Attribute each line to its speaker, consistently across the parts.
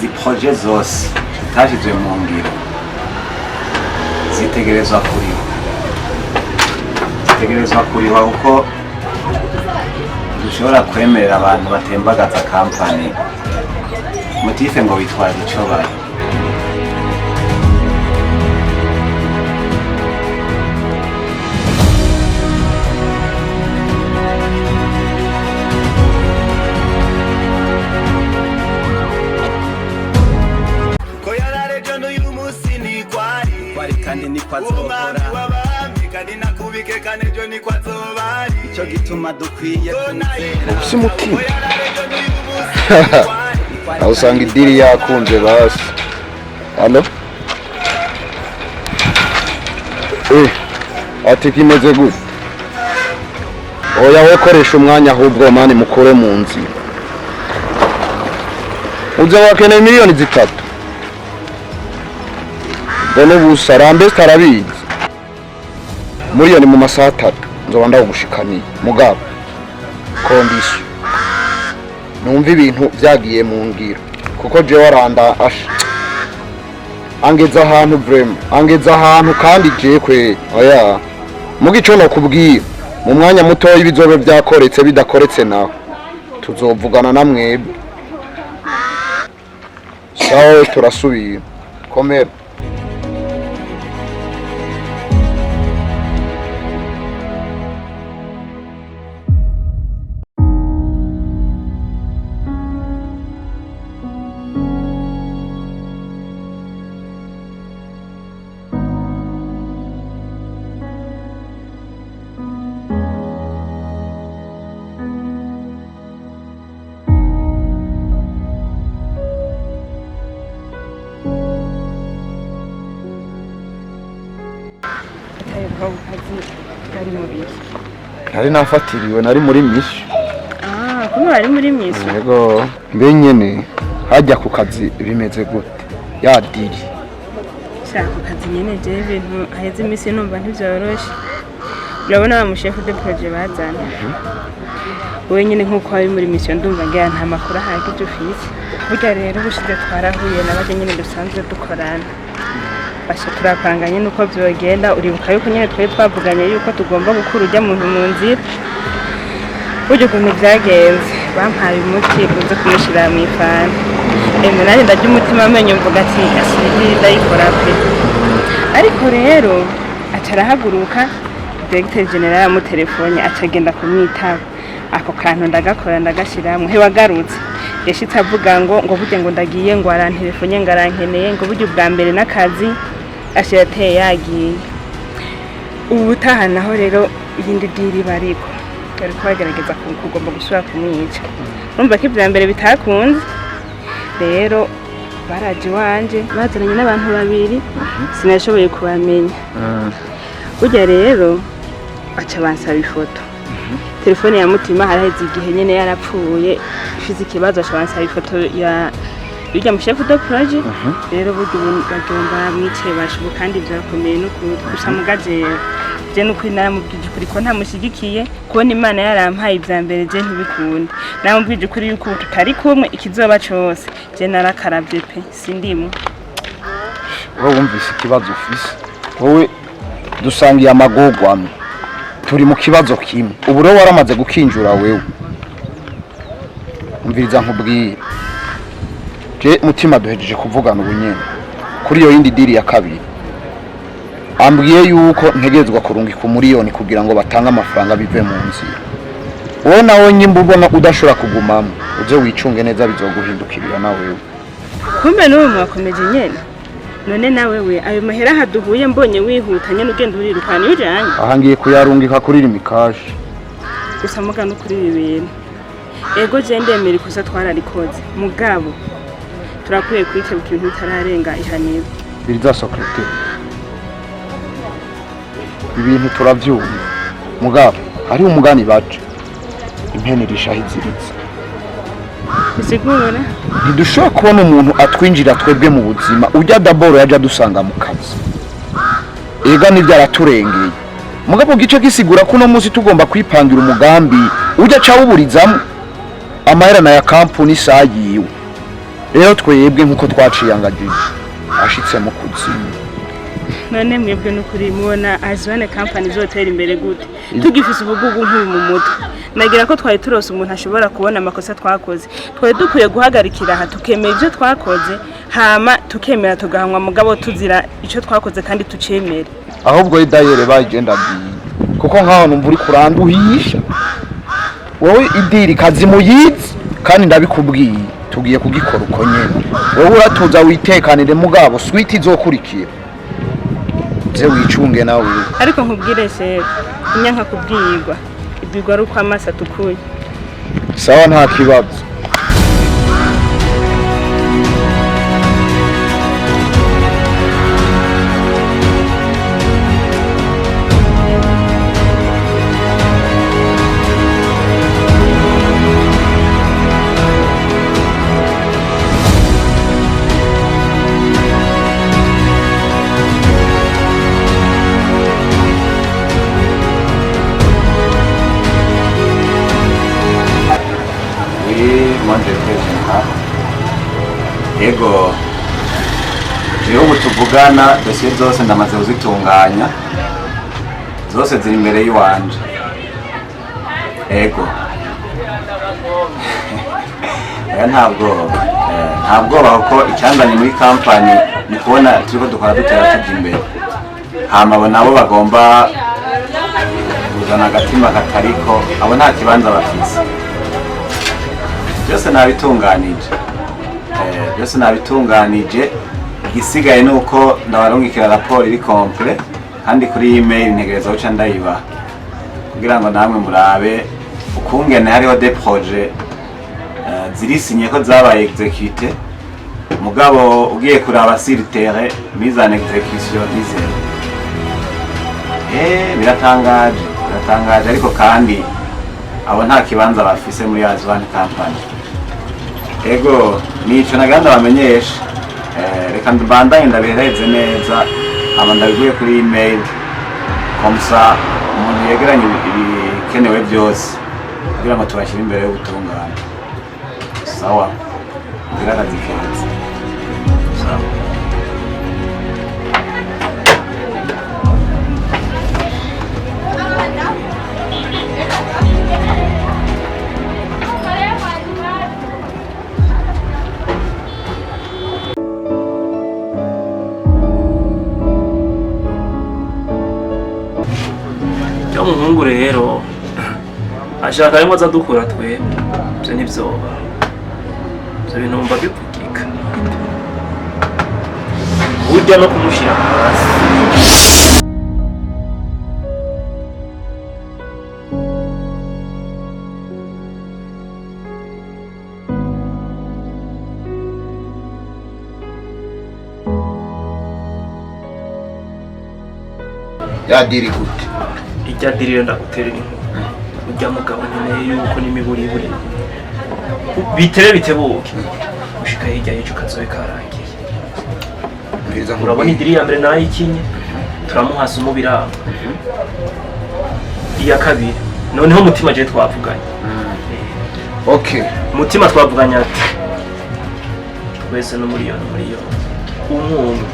Speaker 1: izi projet zose tashizwe mu ngiro zitegerezwa kuriho uko dushobora kwemerera abantu batembagaza kampani motife ngo bitwara ico bari kandi nikwazokora kandi nakubike kandi jo nikwazobari ico gituma dukwiye
Speaker 2: ufise umutima aho usanga idiri yakunze basi. Halo ati kimeze gute? Oya we koresha umwanya ahubwo mani mukore mu nzira uza wakeneye miliyoni 3 Done busarambe tarabizi miliyoni mu masaha 3 nzoba ndagushikaniye mugabo condition numva ibintu byagiye mu ngiro kuko je waranda angeza ahantu vraiment angeza ahantu kandi je kwe oya mugico no kubwira mu mwanya muto y'ibizobe byakoretse bidakoretse naho tuzovugana na mwebwe sawa turasubira komera. Nari nafatiriwe nari muri mission.
Speaker 3: Kuno ari muri mission.
Speaker 2: Yego mbe nyene hajya ku kazi bimeze gute? Ya diri.
Speaker 3: Shaka ku kazi nyene je ibintu aheze mission numva ntivyoroshe. Urabona wa chef de projet bazana. Wowe nyene nkuko ari muri mission ndumva ngira nta makuru ahagije ufite. Burya rero bushize twarahuye n'abaje nyene dusanzwe dukorana. Basha turapanganye nuko byogenda uribuka yuko nyene twe twavuganye yuko tugomba gukura ujya muntu mu nzira uje kuntu byagenze bampaye umuti uze kumushira mu ifani nari ndajya umutima amenyo mvuga ati asiri ndayikora pe ariko rero acarahaguruka directeur general mu telefone acagenda kumwitaba ako kantu ndagakora ndagashiramwe he wagarutse yashitse avuga ngo burye ngo ndagiye ngo arantelefone ngarankeneye ngo burye ubwa mbere n'akazi ashirate yagiye ubutaha naho rero yindi diri bariko ariko bagerageza kugomba gusura kumwica urumva ko ibya mbere bitakunze rero baraje wanje bazanye n'abantu babiri sinashoboye kubamenya burya rero aca bansaba ifoto telefone ya mutima haraheze igihe nyene yarapfuye ifize ikibazo aca bansaba ifoto ya Ujya mu chef de projet rero buryo bagomba mwice bashubu kandi byakomeye no gusa mugaje je no kwina mubwije kuri ko nta mushigikiye kubona Imana yarampaye ibya mbere je ntibikunda namubwije kuri yuko tutari kumwe ikizoba cyose je narakarabye pe sindimo
Speaker 2: wowe wumvise ikibazo ufise wowe dusangiye amagogwamwe turi mu kibazo kimwe ubu rero waramaze gukinjura wewe umviriza nkubwiye je mutima duhejeje kuvugana ubunyene kuri iyo yindi diri ya kabiri ambwiye yuko ntegezwa kurungi ku miliyoni kugira ngo batange amafaranga bive mu nzira wowe nawe nyimba ubona udashobora kugumamo uje wicunge neza bizoguhindukirira nawe
Speaker 3: kumbe n'uwo mwakomeje nyene none nawe we ayo mahera haduhuye mbonye wihutanye n'ugenda urirukana ujanye
Speaker 2: ahangiye kuyarungika kuri limikaje
Speaker 3: gusa muga no kuri ibintu ego je ndemera ikosa twararikoze mugabo turakwiye kwikebuka ibintu bitararenga ihaniro
Speaker 2: biriza secrétaire ibintu turavyumva mugabo ari umugani baje impene rishahiziritse
Speaker 3: isigura
Speaker 2: ntidushobora kubona umuntu atwinjira twebwe mu buzima ujya daboro yaje dusanga mu kazi ega nibyo araturengeye mugabo gice gisigura ko no munsi tugomba kwipangira umugambi ujya cawuburizamo amahera na ya kampuni sayiwe rero twebwe nkuko twaciyangagije ashitse mu kuzimu.
Speaker 3: None mwebwe n'ukuri mubona Azwane company zotera imbere gute tugifise ubugugu nk'ubu mu mutwe? Nagira ko twari turose umuntu ashobora kubona amakosa twakoze, twari dukwiye guhagarikira aha tukemera ibyo twakoze, hama tukemera tugahanwa mugabo tuzira icyo twakoze kandi tucemere.
Speaker 2: Ahubwo idayere bagenda biye kuko nkaho numva uri kuranduhisha wowe idiri kazi muyizi kandi ndabikubwiye tugiye kugikora uko nyene. Wowe uratuza witekanire mugabo switi izokurikira ze wicunge nawe.
Speaker 3: Ariko nkubwire chef inyanka kubwirwa ibigwa ari uko amaso atukuye.
Speaker 2: Sawa nta kibazo.
Speaker 4: Ego jewe tuvugana dosiye zose ndamaze kuzitunganya zose ziri imbere yiwanje. Ego ntabwo kuko icyanganye muri company ni kubona turiko dukora dutera tujya imbere, hama abo nabo bagomba kuzana agatima katariko abo nta kibanza bafise. Byose nabitunganije igisigaye nuko ndabarungikira raporo iri complete kandi kuri email ntegereza uca ndayiba kugira ngo namwe murabe ukungene hariho des projets zirisinye ko zabaye exécuté mugabo ugiye kuraba sur terrain mise en exécution n'izero. Biratangaje ariko kandi abo nta kibanza bafise muri Azwane company. Ego nico naganda bamenyesha reka ndubandanye ndabihereze neza aba ndabiguye kuri email komsa umuntu yegeranye ibikenewe byose kugira ngo tubashyire imbere y'ubutungane. Sawa ndirakazi keza. Sawa
Speaker 5: umuhungu rero ashaka arimo aza dukura twe byo nivyoba byo bintu mba bivugika burya no kumushira hasi.
Speaker 2: Yadiri gute
Speaker 5: Ijyadirira ndaguterera inkuru ujya mugabo nyene yuko n'imiburiburi bitere bitebuke ushika hirya y'ejo kazobe karangiye. Urabona idiri ya mbere nayo ikinye turamuhasa umubiranga iya kabiri noneho umutima je twavuganye.
Speaker 2: Okay
Speaker 5: umutima twavuganye ati wese no muri yo umuntu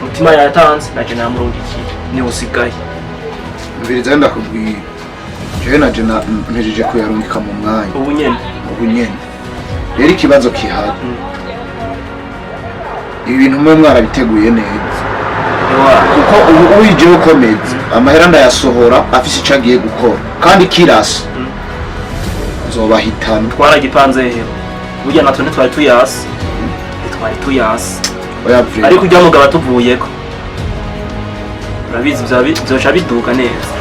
Speaker 5: umutima yatanze naje namurungikiye ni usigaye.
Speaker 2: Mbiriza ndakubwiye je naje mpejeje kuyarungika mu mwanya ubu nyene rero ikibazo kihari ibi bintu mwe mwarabiteguye neza kuko ubu uje ukomeze amahera ndayasohora afise ico agiye gukora kandi kirasa nzobahitana
Speaker 5: twaragipanze hehe burya natwe ntitwari tuyasi ariko ujya mugabo atuvuyeko urabizi byoca biduka neza.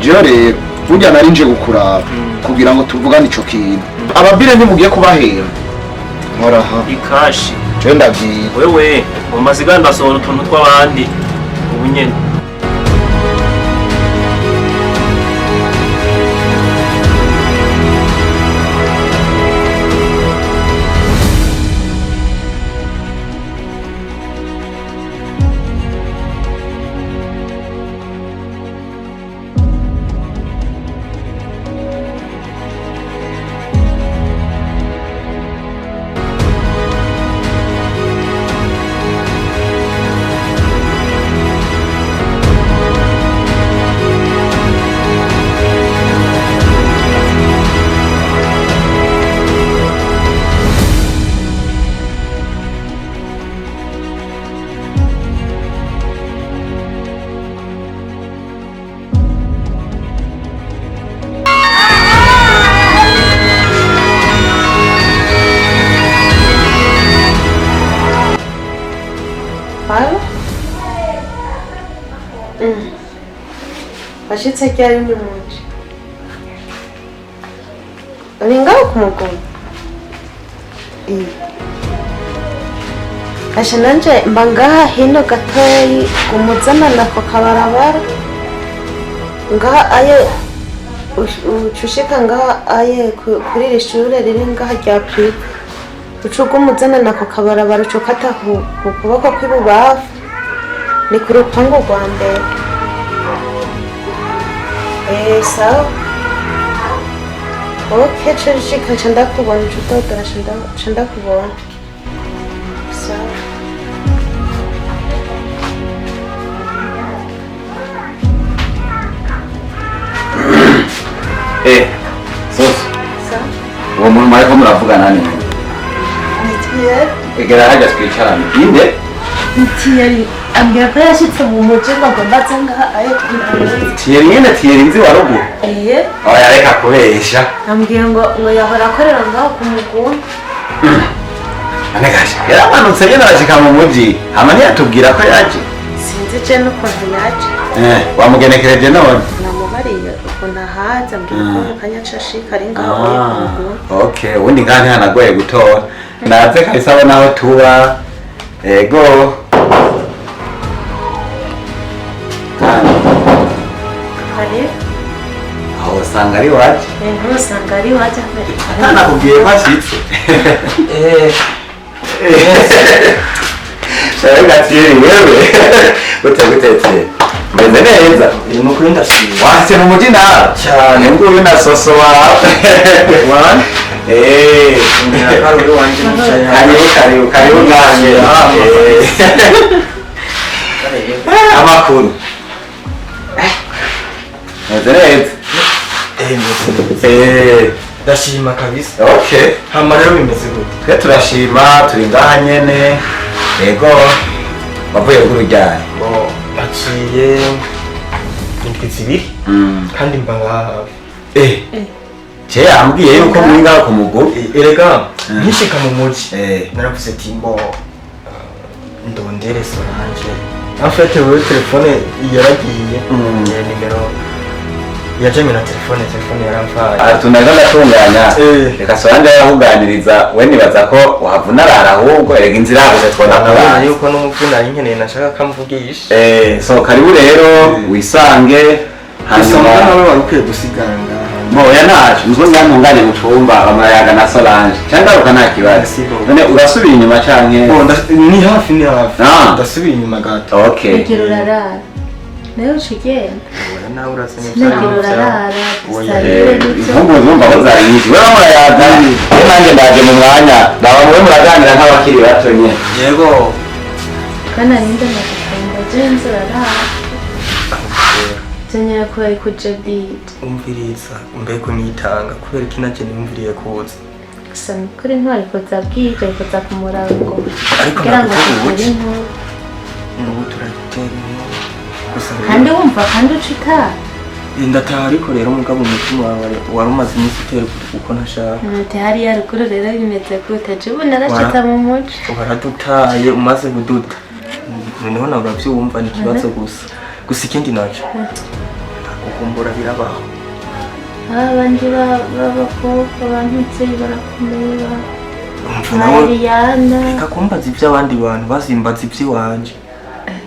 Speaker 2: Jewe rero burya nari nje gukuraba kugira ngo tuvugane ico kintu ababire ntimugiye kubahera nkoraha
Speaker 5: ikashi
Speaker 2: je ndagiye
Speaker 5: wewe umaziga ndasohora utuntu tw'abandi ubu nyene.
Speaker 6: Halo? Washitse ryari uri munsi? Uri ngaho ku mugongo? Asha nanje mba ngaha hino gatoyi umuzana nako kabarabara ngaha aye ucushika ngaha aye kuri iri shure riri ngaha rya prive ucuga umuzana nako kabarabara ucukata ku kuboko kw'ibubafu ni ku rupangu rwa mbere. Sawa. Okay, cushika ca ndakubona ucudodora ca ndakubona. Sawa.
Speaker 4: Soso.
Speaker 6: Sawa.
Speaker 4: Uwo muntu mwariko muravugana nini?
Speaker 6: Nitiyeri.
Speaker 4: Egera hajya twicarane. Inde?
Speaker 6: Nitiyeri ambwira ko yashitse mu muji ngo mbaze ngaha aye kubirana.
Speaker 4: Tiyeri nyene Tiyeri nzi wa ruguru. Oya reka kubesha.
Speaker 6: Ambwira ngo yahora akorera ngaho ku mugundu.
Speaker 4: Ane gashi. Yaramanutse nyene arashika mu muji. Hama ntiyatubwira ko yaje.
Speaker 6: Sinzi je n'ukuntu yaje.
Speaker 4: Wamugenekereje none?
Speaker 6: Namubariye ukuntu ahaza ambwira ko mu kanya cashika ari ngaho ku mugundu.
Speaker 4: Okay, ubundi ngaha ntihanagoye gutora. Naze kabisa abona aho tuba. Ego. Aho usanga ari waje?
Speaker 6: Usanga ari waje mbere.
Speaker 4: Ntanakubwiye ko ashitse. Shawe Gatiyeri wewe. Gutetse. Meze neza.
Speaker 5: Ni ukuri ndashimye.
Speaker 4: Wase mu muji nawe? Cyane. Nguyu na soso wawe. Wan?
Speaker 5: Karibu wanje mucaye.
Speaker 4: Karibu nganje. Amakuru. Meze neza.
Speaker 5: Ndashima kabisa.
Speaker 4: Okay.
Speaker 5: Hama rero bimeze gute?
Speaker 4: Twe turashima turi ngaha nyene. Ego. Bavuye kurujyana.
Speaker 5: Naciye indwi zibiri kandi mba ngaha.
Speaker 4: Je yambwiye yuko muri ngaho ku mugo.
Speaker 5: Erega nkishika mu muji. Naravuze ati mbo ndondere Solange. En fait wewe telefone yaragiye. Nimero yajanye na telefone yaramfaye.
Speaker 4: Tunaga natunganya. Reka Solange yahuganiriza we nibaza ko uhavuna arara ahubwo erega inzira yabuze twona
Speaker 5: kubana. Yuko n'umuvuna ari nkeneye nashaka kamvugisha.
Speaker 4: So karibu rero wisange
Speaker 5: hanyuma nawe warukwiye gusiganga.
Speaker 4: Moya naje nzo ngangane mu cumba bamarayaga na Solange. Cyangwa ruka nta kibazo. None urasubira inyuma canke?
Speaker 5: Ni hafi ndasubira inyuma gato.
Speaker 4: Okay.
Speaker 6: Ikirurarara. Nayo ushigenda.
Speaker 5: Nawe urasanye
Speaker 6: Ikirurarara.
Speaker 4: Zumba bazarinyije. Wewe murayaga. Nanjye ndaje mu mwanya. Ndaba mwe muraganira nk'abakiri bato nye.
Speaker 5: Yego.
Speaker 6: Kana ninde nakukunda jenzo rarara. Tenya ko kuje date.
Speaker 5: Umviriza mbeko nitanga kubera kinaje nimviriye kuza.
Speaker 6: Gusa kuri ntwari ko zabwije ko zakumurango.
Speaker 5: Ariko
Speaker 6: nakuri
Speaker 5: n'ubu turatera gusa
Speaker 6: kandi wumva kandi ucika.
Speaker 5: Ndataha ariko rero mugabo umutima wawe warumaze iminsi utera kuko ntashaka.
Speaker 6: Hari ya rukuru rero bimeze gute je narashitsa mu muco.
Speaker 5: Waradutaye umaze kuduta. Noneho nawe uravyumva ni kibazo gusa ikindi naco. Kukumbura birabaho.
Speaker 6: Abandi b'abakobwa bantutse barakomeye
Speaker 5: Mariana. Reka kumbaza ivy'abandi bantu bazimbaza ivy'iwanje.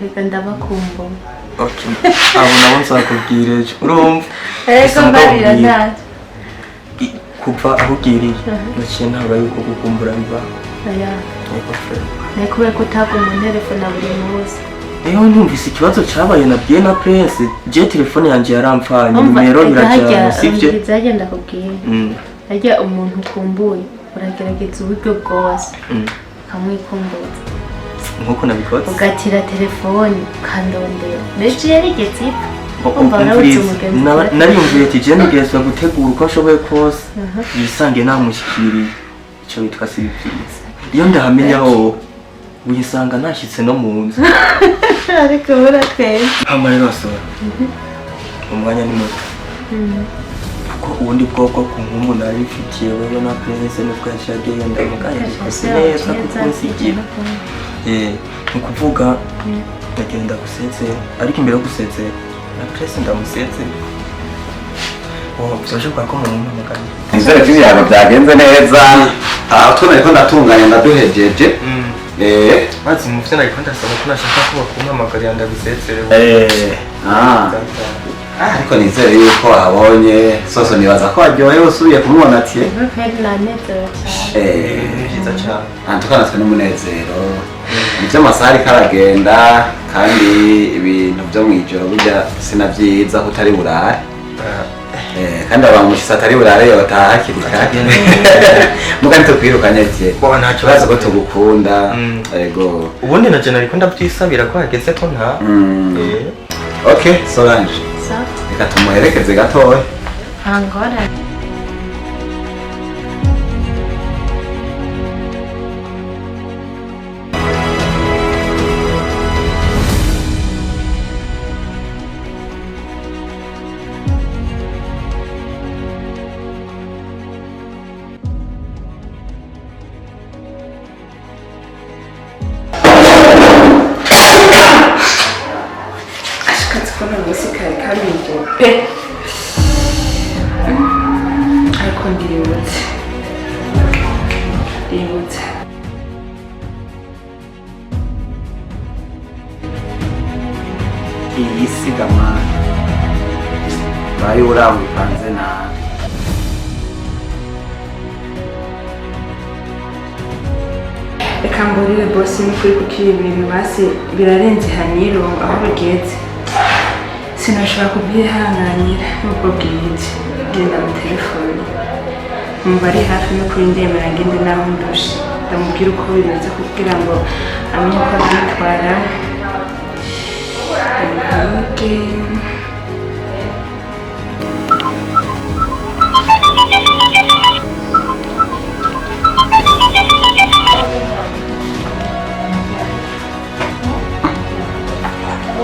Speaker 6: Reka ndabakumbura.
Speaker 5: Okay. Abo nabo nzakubwira ejo. Urumva?
Speaker 6: Reka mbarira ntaje.
Speaker 5: Kuva aho ugiriye. Naciye ntabwo yuko kukumbura bibaho.
Speaker 6: Aya.
Speaker 5: Yego frere.
Speaker 6: Nekube kutaguma mu telefone buri munsi.
Speaker 5: Eho numvise ikibazo cyabaye na Bien na Prince. Je telefone yanje yaramfanye numero birajyana sivyo.
Speaker 6: Bizagenda kubwira. Ajya umuntu ukumbuye uragerageza uburyo bwose. Kamwikumbuza.
Speaker 5: Nkuko nabikoze.
Speaker 6: Ugatira telefone kandondera. Neje yarigeze
Speaker 5: nariyumviye ati je nigezwe gutegura uko nshoboye kose. Yisange namushikiriye. Ico bitwa surprise. Iyo ndahamenya aho wisanga nashyitse no mu nzu.
Speaker 6: Ariko buratweze.
Speaker 5: Hama rero asora. Umwanya ni muto. Ko ubundi bwoko ku nkumbu narifitiye wewe na Prince n'ubwo yashagiye ndamugaya. Neza kuko nsigira. ni ukuvuga ndagenda gusezera ariko imbere yo gusezera na presse ndamusezera byoshe kwa ko mumpamagara
Speaker 4: nizere ko ibyago byagenze neza aho twone ko ndatunganya ndaduhejeje
Speaker 5: maze mufite nariko ndasaba ko nashaka ko bakumpamagarira ndabisezere
Speaker 4: ariko nizere yuko wabonye soso nibaza ko waryohewe usubiye kumubona ati
Speaker 5: byiza cyane
Speaker 4: tukanatswe n'umunezero nivyo amasaha ariko aragenda kandi ibintu vyo mw'ijoro burya sinavyiza ko utari burare kandi abantu mushitsi atari burare yotaha hakiri kare muga ntitukwirukanye ati bazi ko tugukunda yego
Speaker 5: ubundi na jena ariko ndabyisabira ko hageze ko nta
Speaker 4: okay Solange reka tumuherekeze gatoya
Speaker 6: angora
Speaker 3: ariko ndibutse
Speaker 4: iyi sigama bari urangukanze nabi
Speaker 3: reka mburire bosi n'ukuri kuko ibi bintu basi birarenze haniro aho bigeze sinashobora kubyihanganira nubwo bwite genda mu telefone numva ari hafi no kuri ndemera ngende naho ndushe ndamubwira uko bimeze kugira ngo amenye uko abyitwara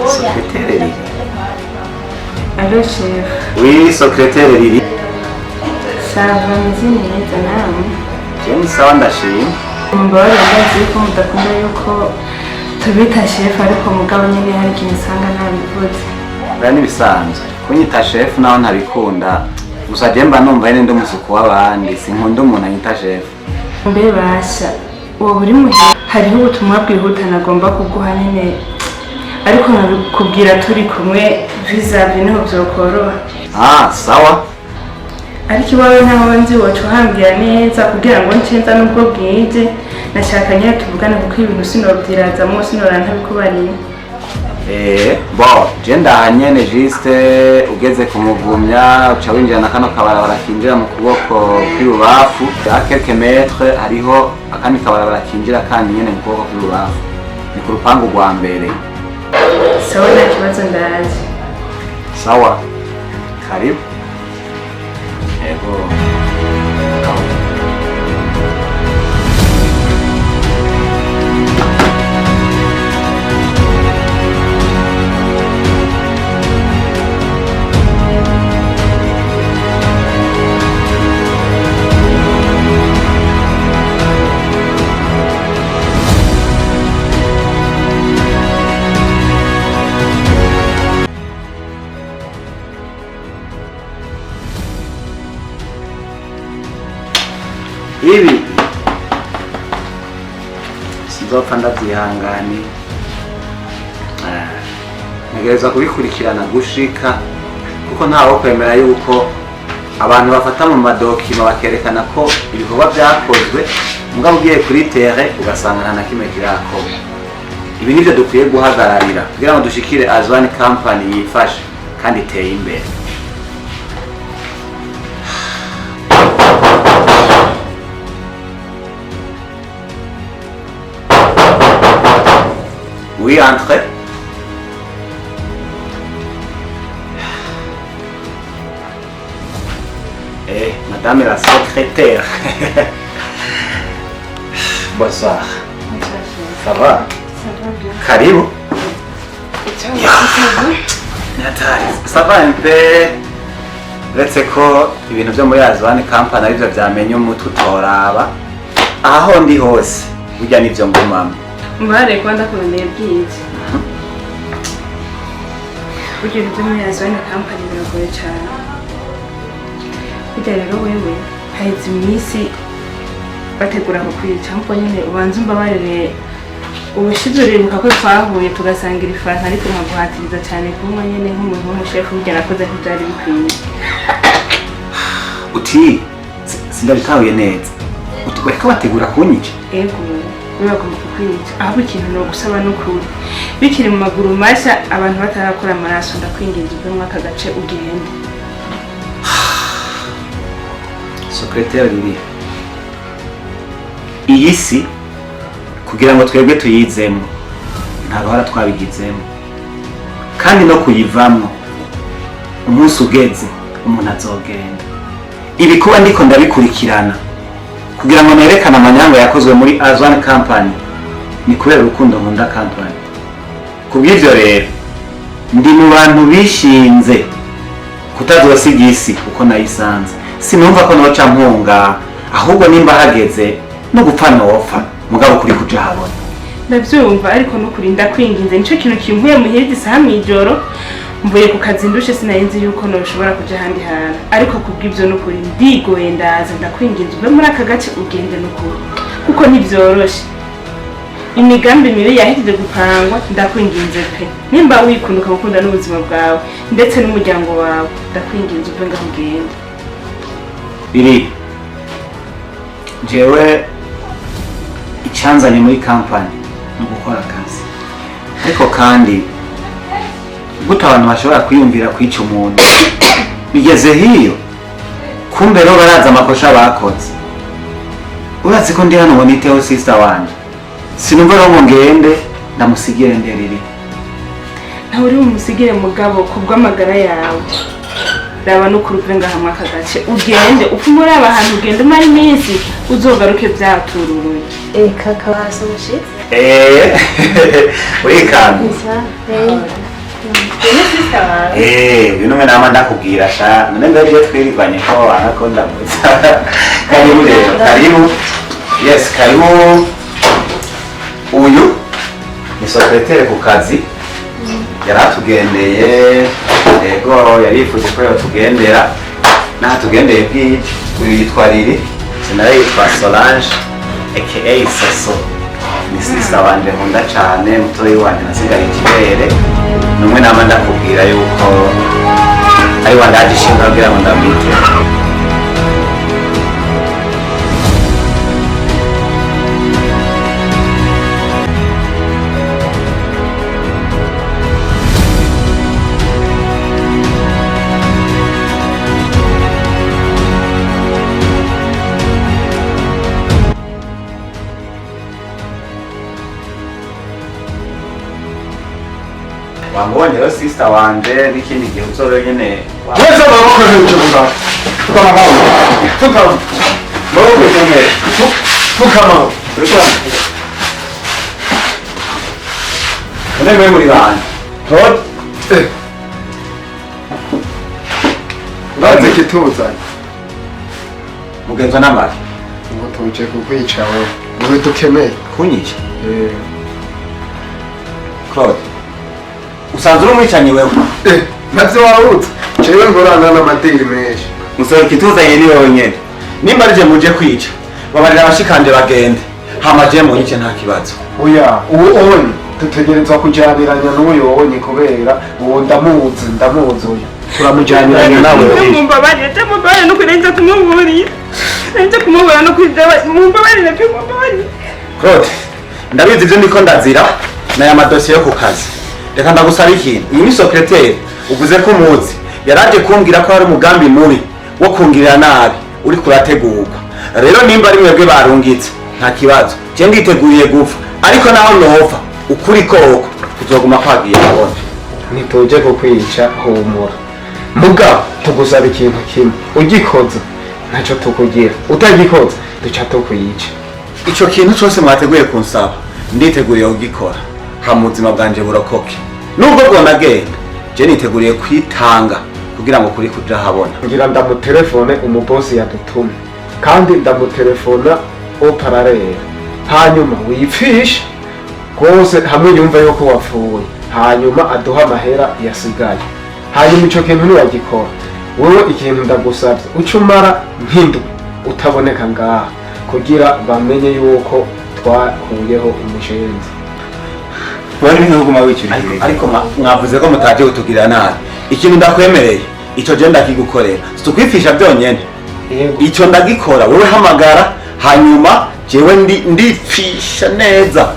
Speaker 4: secrétaire Lili.
Speaker 3: Allo chef,
Speaker 4: Oui, secrétaire Lili.
Speaker 3: sava meze neza nawe
Speaker 4: Jeni sawa ndashima.
Speaker 3: mbora ndazi ko mudakunda yuko tubita chef ariko mugabo nyine hari ikintu usanga nabivuze
Speaker 4: Bwa nibisanzwe. Kunyita chef naho ntabikunda. Gusa je mba numva nyine ndi umusuku w'abandi, sinkunda umuntu anyita chef.
Speaker 3: mbe basha uwo buri muhe hariho ubutumwa bwihuta nagomba kuguha nyine ariko nabikubwira turi kumwe vis-a-vis niho byokoroha
Speaker 4: Sawa.
Speaker 3: ariko iwawe ntaho nzi wacu uhambwira neza kugira ngo ncenza nubwo bwije nashaka nyine tuvugane kuko ibintu sinobyirazamo sinora ntabikubariye
Speaker 4: Je ndahanyene juste ugeze kumugumya uca winjira na kano kabarabara kinjira mu kuboko kw'ibubafu ya quelques mètres hariho akandi kabarabara kinjira kandi nyene mu kuboko kw'ibubafu ni ku rupangu rwa mbere.
Speaker 3: sawa nta kibazo ndaje
Speaker 4: Sawa. Karibu. Ego. Ibi sinzopfa ndabyihangane ntegereza kubikurikirana gushika kuko ntawe kwemera yuko abantu bafata mu madokima bakerekana ko ibikorwa byakozwe mugabo ugiye kuri terre ugasanga nta na kimwe kirakorwa. Ibi nivyo dukwiye guhagararira kugira ngo dushikire Azwan Company yifashe kandi iteye imbere. Oui, entrez. Madame la secrétaire. Bonsoir. Ça va? Karibu. Ça va un peu. Uretse ko ibintu byo muri Azwan Company arivyo vyamenye umutwe utoraba aho ndi hose burya nivyo ngumamo
Speaker 3: mbare kuba ndakurondeye bwije burya ibyo muri Azone Company biragoye cyane burya rero wewe haheze iminsi bategura kukwica nkuko nyine ubanza umbabarire ubushize uribuka ko twahuye tugasangira ifanta ariko nkaguhatiriza cyane kunywa nyine nk'umuntu w'umushefu burya nakoze ntibyari bikwiye
Speaker 4: uti sindabitahuye neza uti bariko bategura kunyica
Speaker 3: ego bagomba kukwica ahubwo ikintu ni ugusaba n'ukuri bikiri mu maguru mashya abantu batarakora amaraso ndakwinginze uve muri aka gace ugende
Speaker 4: secrétaire Lili iyi si kugira ngo twebwe tuyizemo nta ruhara twabigizemo kandi no kuyivamo umunsi ugeze umuntu azogenda ibi kuba ndiko ndabikurikirana kugira ngo nerekane amanyanga yakozwe muri Azone Company ni kubera urukundo nkunda company kubw'ivyo rero ndi mu bantu bishinze kutazosiga isi uko nayisanze sinumva ko noca mpunga ahubwo nimba hageze no gupfa nopfa mugabo kuri kuja habona
Speaker 3: ndavyumva ariko no kurinda kwinginze nico kintu kimpuye muhirije isaha mw'ijoro mvuye ku kazi ndushe sinarinzi yuko noshobora kuja ahandi hantu ariko kubw'ivyo no kuri ndigoye ndaza ndakwinginze uve muri aka gace ugende n'ukuri kuko ntivyoroshe imigambi mibi yahejeje gupangwa ndakwinginze pe nimba wikunduka gukunda n'ubuzima bwawe ndetse n'umuryango wawe ndakwinginze uve ngaho ugende
Speaker 4: biri jewe icyanzanye muri company no gukora akazi ariko kandi gute abantu bashobora kwiyumvira kwica umuntu bigeze hiyo kumbe rero baraza amakosha bakoze uratse ko ndi hano ngo niteho sister wanje sinumva rero ngo ngende ndamusigire nderiri
Speaker 3: ntawe uri bumusigire mugabo kubw'amagara yawe raba no kuruve ngaha mwaka gace ugende upfa muri aba hantu ugende umara iminsi uzogaruke byatururuye
Speaker 6: kaka wasomushitse
Speaker 4: wikanga bino mwe nama ndakubwira sha none mbere twiriganye ko anakonda muza karibu rero karibu yes karibu uyu ni secrétaire ku kazi yaratugendeye ego yarifuje ko yotugendera natugendeye bwije uyu yitwa Lili sinari yitwa Solange aka Soso ni sister wanje nkunda cyane mutoyi wanje nasigaye ikibere numwe nama ndakubwira yuko ari wandaje ishinga kugira ngo ndamwite wambonye rero sister wanje n'ikindi gihe uzobe nyene
Speaker 2: Weza maboko hejuru nga. Tukama. Maboko kumwe. Tukama.
Speaker 4: None muri banje.
Speaker 2: Tot. Baze kituza.
Speaker 4: Mugenza n'amari.
Speaker 2: Ngo tuje kukwica we. Ngo tukemeye.
Speaker 4: Kunyica. Claude. Usanzwe uri umwicanyi wewe.
Speaker 2: Navyo warutse. Jewe ngorana n'amadiri menshi.
Speaker 4: Musore kituza yeni yonyene. Nimba rije muje kwica. Babarira abashikanje bagende. Hamaje mu nyice nta kibazo.
Speaker 2: Oya, uwo oni tutegerezwa kujaniranya n'uyo wonye kubera uwo ndamuzi uyu. Turamujyaniranya nawe.
Speaker 3: Mumbabarire no kurenza kumuburiye. Nje kumubura no kwidaba mumbabarire pe mumbabarire.
Speaker 4: Claude, ndabizi ivyo ndiko ndazira na ya madosiye yo ku kazi. Reka ndagusaba ikintu. Uyu ni secrétaire uvuze ko muzi. Yaraje kumbwira ko hari umugambi mubi wo kungirira nabi uri kurategurwa. Rero nimba ari mwebwe barungitse nta kibazo. Je nditeguriye gupfa. Ariko naho nova ukuri koko kuzoguma kwagiye abone.
Speaker 2: Nituje kukwica humura. Muga tugusaba ikintu kimwe. Ugikoze ntaco tukugira. Utagikoze duca tukwica.
Speaker 4: Ico kintu cyose mwateguye kunsaba nditeguriye kugikora. Ha muzima bwanje burokoke. Nubwo bwonagenda je niteguriye kwitanga kugira ngo kuri kuja habona.
Speaker 2: Ngira ndamutelefone umubosi yadutumye. Kandi ndamutelefona au parallel. Hanyuma wipfisha
Speaker 7: rwose hamwe yumva yuko wapfuye hanyuma aduha amahera yasigaye hanyuma ico kintu ntiwagikora wowe ikintu ndagusavye uca umara nk'indwi utaboneka ngaha kugira bamenye yuko twakuyeho umushenzi.
Speaker 4: Wari nk'uguma wicuriye ariko mwavuze ko mutaje kutugirira nabi. Ikintu ndakwemereye ico je ndakigukorera tukwifisha byonyene. Ico ndagikora wowe hamagara hanyuma jewe ndipfisha neza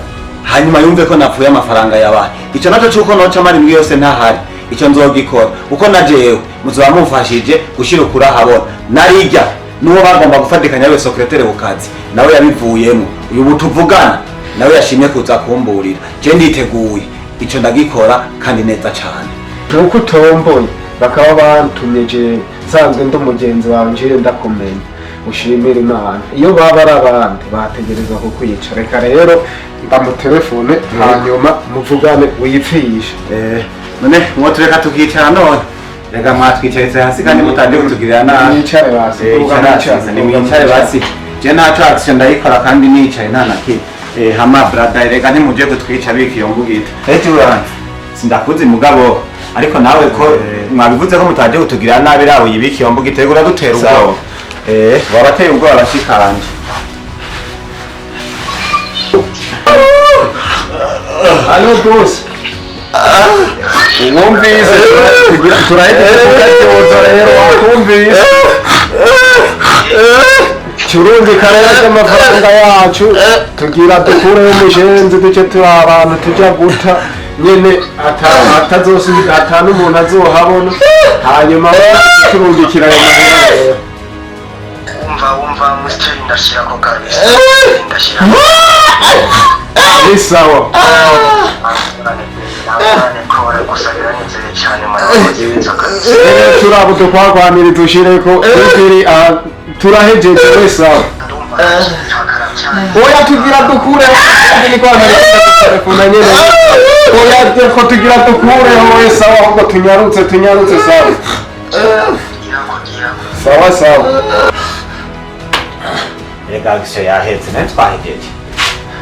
Speaker 4: hanyuma yumve ko napfuye amafaranga yabaye. Ico naco cuko noca mari mbwe yose ntahari ico nzogikora uko najewe muzoba mumfashije gushira ukura habona narijya nuwo bagomba gufatikanya we secrétaire bukazi nawe yabivuyemo uyu butuvugana nawe yashimye kuza kumburira je nditeguye ico ndagikora kandi neza cyane.
Speaker 7: Nuko utomboye bakaba bantumye je sanzwe ndo mugenzi wawe nje ndakomenya ushimira Imana iyo baba ari abandi bategereza kukwica. Reka rero ndamutelefone hanyuma muvugane wipfishe.
Speaker 4: None mwotureka tukicara none rega mwatwicaritse hasi kandi mutande kutugirira nabi.
Speaker 7: Nicare basi
Speaker 4: nimwicare basi je naco action ndayikora kandi nicaye nta nakiri. Hama brother rega ntimuje kutwica bikiyo mbugita ejuranze sindakuzi mugabo ariko nawe ko mwabivuze ko mutaje kutugirira nabi rawe yibikiyo mbugita ego uradutera ubwoba. Wabateye ubwoba bashikanje.
Speaker 7: Allo boss wumvise turahita tukatyoza rero wakumvise Churundi karere cy'amafaranga yacu tugira dukureho umushenzi duce turi abantu tujya guta nyene atazosubira atanu umuntu azohabona hanyuma turundikira ayo mahera.
Speaker 8: Umva musiteri ndashirako kabisa ndashira
Speaker 7: ni sawa turabu tukwagwanira dushireko turi turahejeje wese oya tugira dukure ndi kwanira telefona nyene oya ko tugira dukure wese ahubwo tunyarutse sawa
Speaker 4: Rega gisho yahetse ntitwahejeje.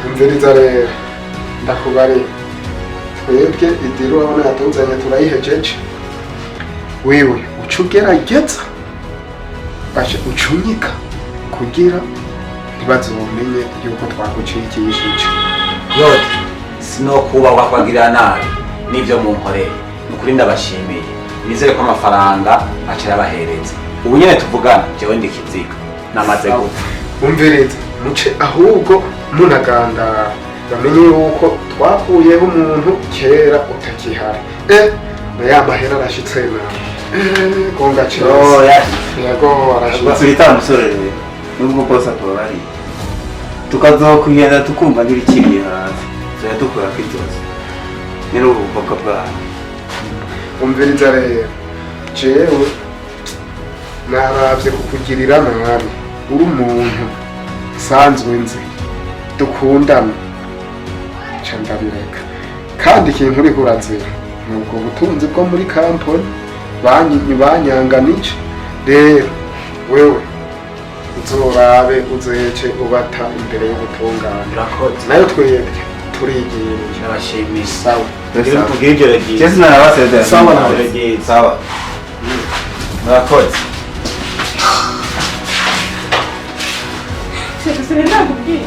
Speaker 7: Umviriza rero ndakubari twebwe idiro urabona yatuzanye turayihejeje wewe ucugerageza bashe ucunyika kugira ntibazomenye yuko twagucikishije.
Speaker 4: Yote sinokubahwa kwagirira nabi nivyo munkoreye nukuri ndabashimiye nizere ko amafaranga acira bahereza ubu nyene tuvugana jewe ndikiziga namaze gupfa.
Speaker 7: Umviriza muce ahubwo munagandara bamenye yuko twakuyeho umuntu kera utakihari ya mahera arashitse nawe gonga cyose yego arashitse
Speaker 4: Sulita musore nubwo kosa tubari tukazokugenda tukumva n'ibikiriye hasi tuya dukora kwitoza nero ubukoko bwawe.
Speaker 7: Umviriza rero jewe naravye kukugirira nabi uri umuntu sanzwe nzi dukundana candabireka kandi ikintu uri kurazira nubwo butunzi bwo muri kampani banyanganije rero wewe uzorabe uzece ubata imbere y'ubutungane nayo twebwe turigiye
Speaker 4: Nabashimiye.
Speaker 7: sawa
Speaker 4: Jesi narabasezera.
Speaker 7: Sawa nawe.
Speaker 4: Sawa. Murakoze.
Speaker 3: Sire nakubwiye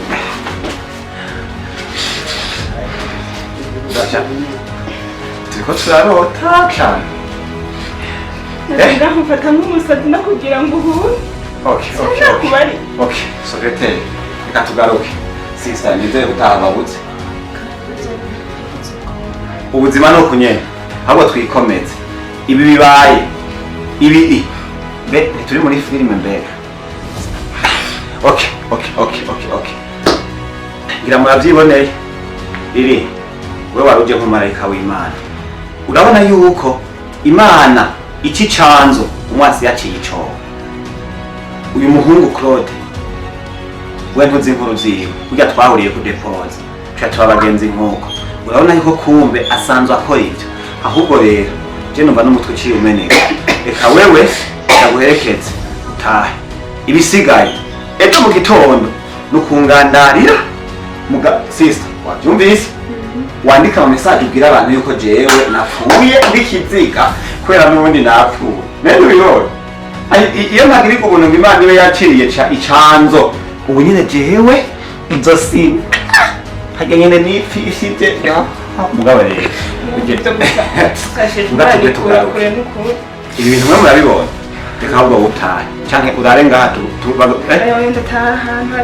Speaker 4: Turiko turarota cyane.
Speaker 3: ndamufata nk'umusazi nakubwira ngo uhure nakubari
Speaker 4: Okay, secrétaire. Reka tugaruke. Sister, nizere gutaha babutse. Ubuzima no kunyene. Ahubwo twikomeze. Ibi bibaye. Ibi turi muri filime mbega. Okay. Ngira murabyiboneye. Iri we waruje nk'umarayika w'Imana. Urabona yuko Imana iki canzo umwasi yaciye ico. Uyu muhungu Claude we ntuzi inkuru ziwe burya twahuriye ku depose twa twabagenzi nk'uko urabona yuko kumbe asanzwe akora ibyo ahubwo rero je numva n'umutwe uciye umeneka reka wewe ndaguherekeze utahe ibisigaye ejo mu gitondo nukungandarira muga sister wabyumvise wandika mu message ubwira abantu yuko jewe napfuye ndikiziga kubera n'ubundi napfuye nende ubibona iyo ntagiri ku buntu Imana ibe yaciriye icanzo ubu nyine jewe inzosi hajya nyine nifishije mugabo rero ibi bintu mwe murabibona reka ahubwo wutahe canke urare ngaha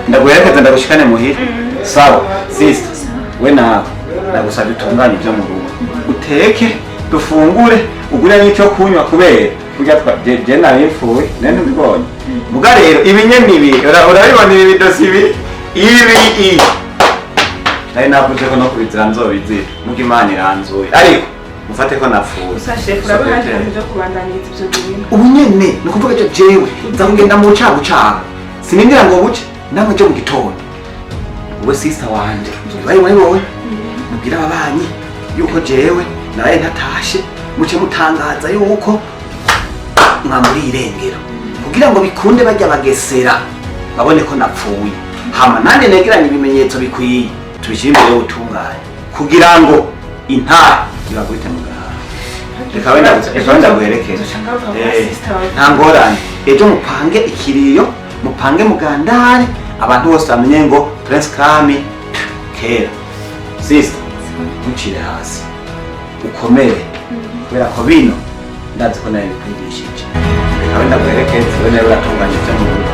Speaker 4: ndaguherekeza ndagushikane muhira sawa sister we nawe ndagusabye utunganye ibyo mu rugo uteke dufungure ugure n'icyo kunywa kubera kurya je nabipfuye nene ubibonye muga rero ibinyeni ibi urabibona ibi bidosi ibi nari navuze ko no kubizira nzobizira muga Imana iranzuye ariko mufate ko napfuye ubu nyene ni ukuvuga cyo jewe nza kugenda mu bucagucagu sinindira ngo buce ndamwe cyo mu gitondo uwe sister wanje bari muri wowe mubwira ababanyi yuko jewe naye ntatashe muce mutangaza yuko mwamuri irengero kugira ngo bikunde bajya bagesera babone ko napfuye hama nande negeranye ibimenyetso bikwiye tubishyire imbere y'ubutungane kugira ngo intare ibagubite mu gahaha reka wenda guherekeza nta ngorane ejo mupange ikiriyo mupange mugandare abantu bose bamenye ngo Prince Kami kera sister mucire hasi ukomere kubera ko bino ndazi ko nawe bikwigishije reka wenda guherekeza we nawe uratunganya ibyo mu rugo